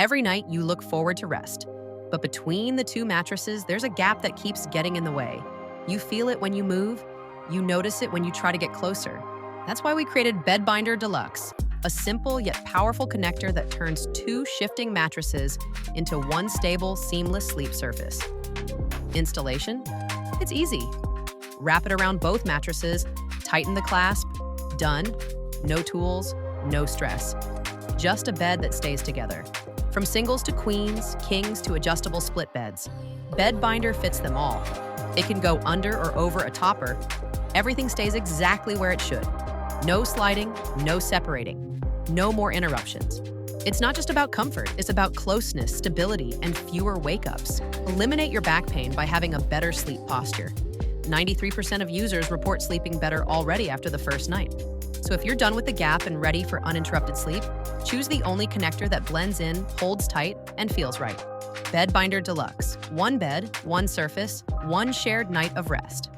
Every night, you look forward to rest. But between the two mattresses, there's a gap that keeps getting in the way. You feel it when you move. You notice it when you try to get closer. That's why we created Bedbinder DeLuxe, a simple yet powerful connector that turns two shifting mattresses into one stable, seamless sleep surface. Installation? It's easy. Wrap it around both mattresses, tighten the clasp, done. No tools, no stress. Just a bed that stays together. From singles to queens, kings to adjustable split beds, Bedbinder fits them all. It can go under or over a topper. Everything stays exactly where it should. No sliding, no separating, no more interruptions. It's not just about comfort, it's about closeness, stability, and fewer wake-ups. Eliminate your back pain by having a better sleep posture. 93% of users report sleeping better already after the first night. So if you're done with the gap and ready for uninterrupted sleep, choose the only connector that blends in, holds tight, and feels right. Bedbinder DeLuxe. One bed, one surface, one shared night of rest.